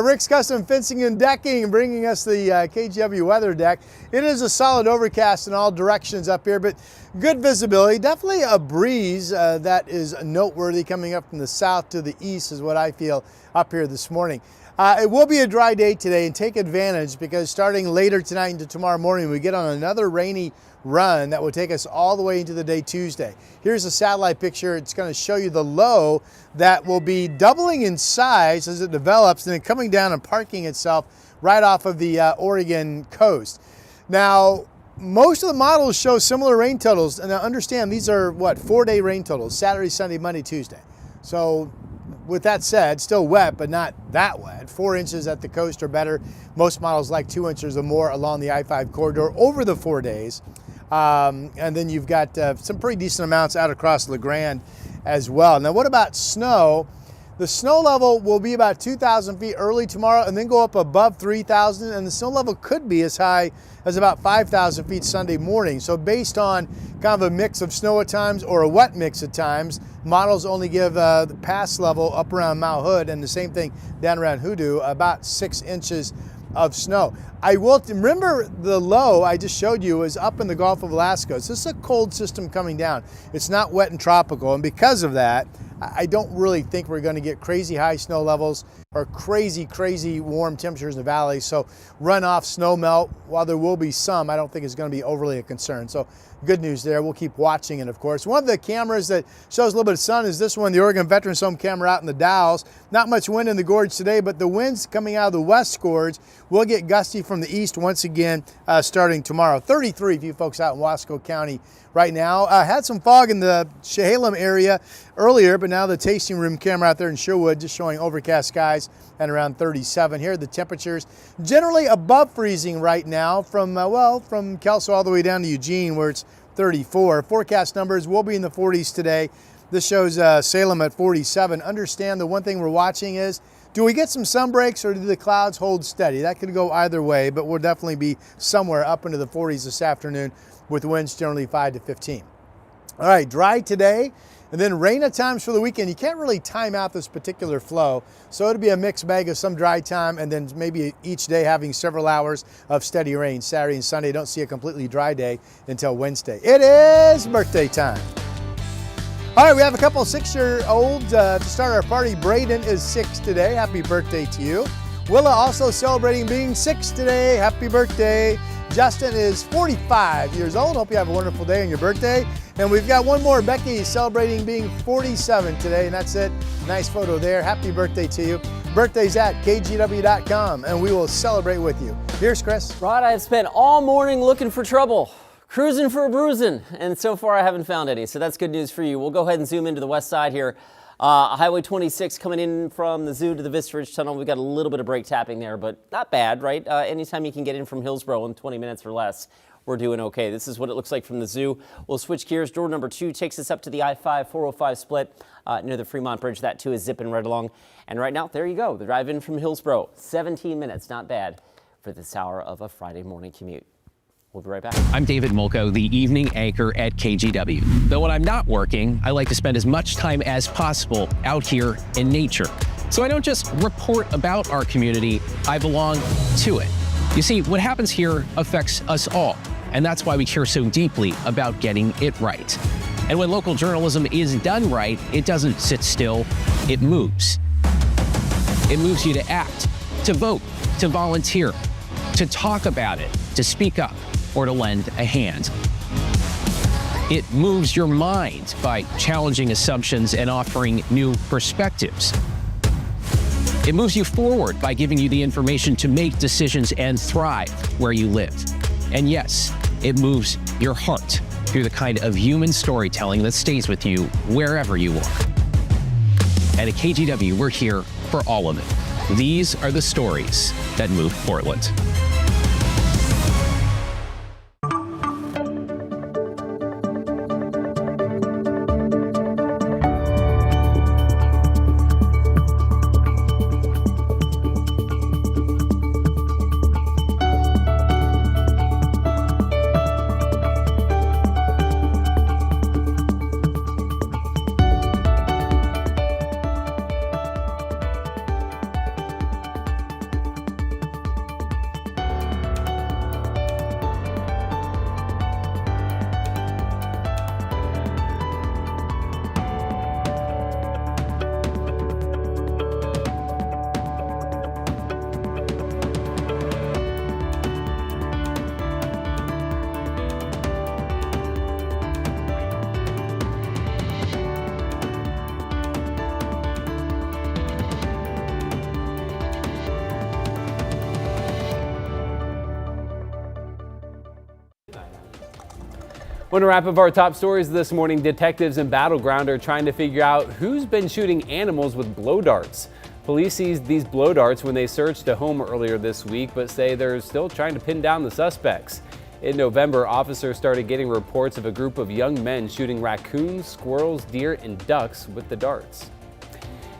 Rick's Custom Fencing and Decking bringing us the KGW weather deck. It is a solid overcast in all directions up here, but good visibility. Definitely a breeze that is noteworthy coming up from the south to the east is what I feel up here this morning. It will be a dry day today, and take advantage because starting later tonight into tomorrow morning, we get on another rainy run that will take us all the way into the day Tuesday. Here's a satellite picture. It's going to show you the low that will be doubling in size as it develops and then coming down and parking itself right off of the Oregon coast. Now, most of the models show similar rain totals, and now understand these are what, 4-day rain totals, Saturday, Sunday, Monday, Tuesday. So with that said, still wet, but not that wet. 4 inches at the coast or better. Most models like 2 inches or more along the I-5 corridor over the 4 days. And then you've got some pretty decent amounts out across LeGrand as well. Now, what about snow? The snow level will be about 2,000 feet early tomorrow and then go up above 3,000, and the snow level could be as high as about 5,000 feet Sunday morning. So based on kind of a mix of snow at times or a wet mix at times, models only give the pass level up around Mount Hood, and the same thing down around Hoodoo, about 6 inches of snow. I will remember the low I just showed you is up in the Gulf of Alaska. So this is a cold system coming down. It's not wet and tropical, and because of that, I don't really think we're going to get crazy high snow levels or crazy warm temperatures in the valley. So runoff, snow melt, while there will be some, I don't think it's going to be overly a concern. So good news there. We'll keep watching it, of course. One of the cameras that shows a little bit of sun is this one, the Oregon Veterans Home camera out in the Dalles. Not much wind in the gorge today, but the winds coming out of the west gorge will get gusty from the east once again starting tomorrow. 33 for you folks out in Wasco County right now. Had some fog in the Chehalem area earlier, but now the tasting room camera out there in Sherwood just showing overcast skies and around 37. Here are the temperatures generally above freezing right now from Kelso all the way down to Eugene where it's 34. Forecast numbers will be in the 40s today. This shows Salem at 47. Understand the one thing we're watching is, do we get some sun breaks or do the clouds hold steady? That could go either way, but we'll definitely be somewhere up into the 40s this afternoon with winds generally 5 to 15. All right, dry today and then rain at times for the weekend. You can't really time out this particular flow, so it'll be a mixed bag of some dry time and then maybe each day having several hours of steady rain. Saturday and Sunday, don't see a completely dry day until Wednesday. It is birthday time. All right, we have a couple 6-year-olds to start our party. Braden is 6 today. Happy birthday to you. Willa also celebrating being 6 today. Happy birthday. Justin is 45 years old. Hope you have a wonderful day on your birthday. And we've got one more. Becky is celebrating being 47 today, and that's it. Nice photo there. Happy birthday to you. Birthdays at kgw.com, and we will celebrate with you. Here's Chris. Rod, I have spent all morning looking for trouble, cruising for a bruising, and so far I haven't found any, so that's good news for you. We'll go ahead and zoom into the west side here. Highway 26 coming in from the zoo to the Vista Ridge Tunnel. We've got a little bit of brake tapping there, but not bad, right? Anytime you can get in from Hillsborough in 20 minutes or less, we're doing okay. This is what it looks like from the zoo. We'll switch gears. Door number 2 takes us up to the I-5-405 split near the Fremont Bridge. That too is zipping right along. And right now, there you go. The drive in from Hillsborough, 17 minutes. Not bad for this hour of a Friday morning commute. We'll be right back. I'm David Molko, the evening anchor at KGW. Though when I'm not working, I like to spend as much time as possible out here in nature. So I don't just report about our community, I belong to it. You see, what happens here affects us all, and that's why we care so deeply about getting it right. And when local journalism is done right, it doesn't sit still, it moves. It moves you to act, to vote, to volunteer, to talk about it, to speak up, or to lend a hand. It moves your mind by challenging assumptions and offering new perspectives. It moves you forward by giving you the information to make decisions and thrive where you live. And yes, it moves your heart through the kind of human storytelling that stays with you wherever you are. And at KGW, we're here for all of it. These are the stories that move Portland. Want to wrap up our top stories this morning? Detectives in Battleground are trying to figure out who's been shooting animals with blow darts. Police seized these blow darts when they searched a home earlier this week, but say they're still trying to pin down the suspects. In November, officers started getting reports of a group of young men shooting raccoons, squirrels, deer, and ducks with the darts.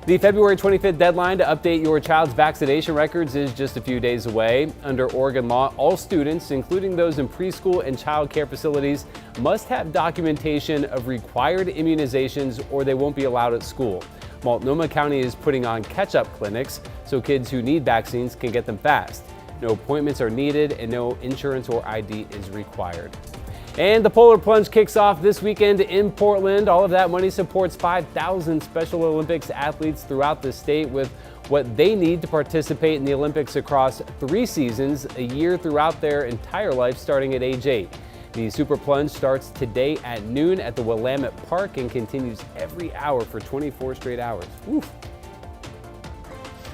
The February 25th deadline to update your child's vaccination records is just a few days away. Under Oregon law, all students, including those in preschool and child care facilities, must have documentation of required immunizations or they won't be allowed at school. Multnomah County is putting on catch-up clinics so kids who need vaccines can get them fast. No appointments are needed and no insurance or ID is required. And the Polar Plunge kicks off this weekend in Portland. All of that money supports 5,000 Special Olympics athletes throughout the state with what they need to participate in the Olympics across 3 seasons, a year throughout their entire life, starting at age 8. The Super Plunge starts today at noon at the Willamette Park and continues every hour for 24 straight hours. Oof.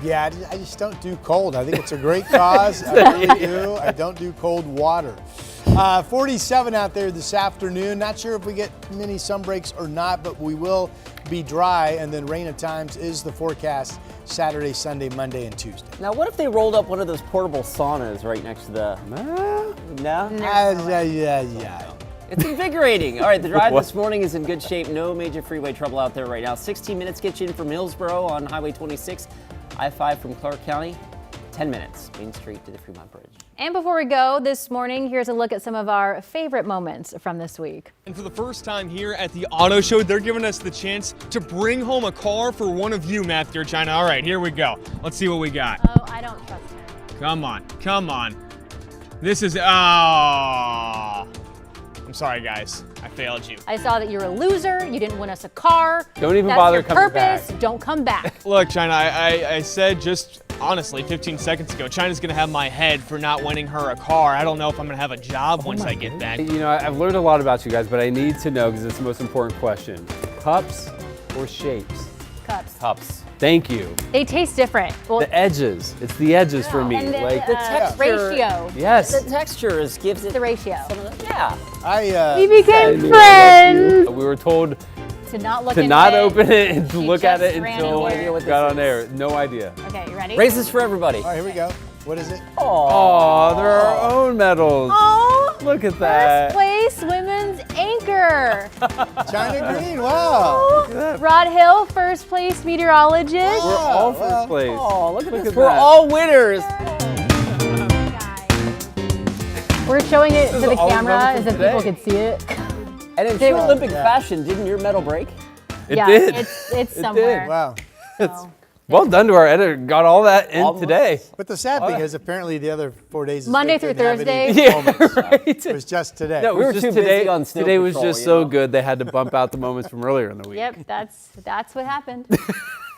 Yeah, I just don't do cold. I think it's a great cause. I really do. I don't do cold water. 47 out there this afternoon. Not sure if we get many sun breaks or not, but we will be dry, and then rain at times is the forecast Saturday, Sunday, Monday, and Tuesday. Now, what if they rolled up one of those portable saunas right next to the... No? Yeah. It's invigorating. All right, the drive this morning is in good shape. No major freeway trouble out there right now. 16 minutes gets you in from Hillsboro on Highway 26. I-5 from Clark County. 10 minutes, Main Street to the Fremont Bridge. And before we go this morning, here's a look at some of our favorite moments from this week. And for the first time here at the auto show, they're giving us the chance to bring home a car for one of you, Matthew or China. All right, here we go. Let's see what we got. Oh, I don't trust him. Come on, come on. This is, I'm sorry, guys. I failed you. I saw that you're a loser. You didn't win us a car. Don't even That's bother your coming purpose. back. Don't come back. Look, China, I said just honestly 15 seconds ago, China's gonna have my head for not winning her a car. I don't know if I'm gonna have a job once I get back. You know, I've learned a lot about you guys, but I need to know because it's the most important question. Cups or shapes? Cups. Cups. Thank you. They taste different. Well, The edges. It's the edges for me. and Like the texture. ratio. yes. The texture gives it The ratio. Yeah. We became friends. We were told To not look to into not it. open it and to She look at just it ran until in here. it got on air. No idea. Okay, you ready? Races for everybody. All right, here we go. What is it? Oh, they're our own medals. Oh, Look at first that. place women's anchor. China Green, wow. Rod Hill, first place meteorologist. We're all first place. Oh, look at this. at We're that. all winners. We're showing it to is the all camera remembered as if from people today. could see it. And in true Olympic fashion, didn't your medal break? It yeah, did. It's somewhere. Wow. Well done to our editor. Got all that in Almost. today. But the sad thing is, apparently the other 4 days is Monday they through couldn't have Thursday? any Yeah, moments. right. It was just today. No, We were just too busy today. on snow Today was patrol, just you so know? good they had to bump out the moments from earlier in the week. Yep, that's what happened.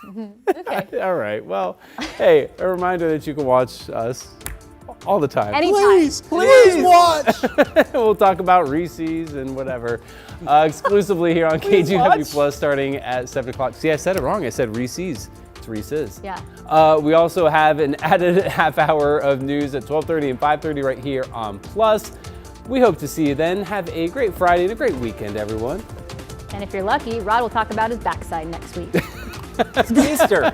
Okay. All right. Well, hey, a reminder that you can watch us all the time. Anytime. Please watch. We'll talk about Reese's and whatever exclusively here on KGW Plus starting at 7 o'clock. See, I said it wrong. I said Reese's. It's Reese's. Yeah. We also have an added half hour of news at 12:30 and 5:30 right here on Plus. We hope to see you then. Have a great Friday and a great weekend, everyone. And if you're lucky, Rod will talk about his backside next week. It's Easter.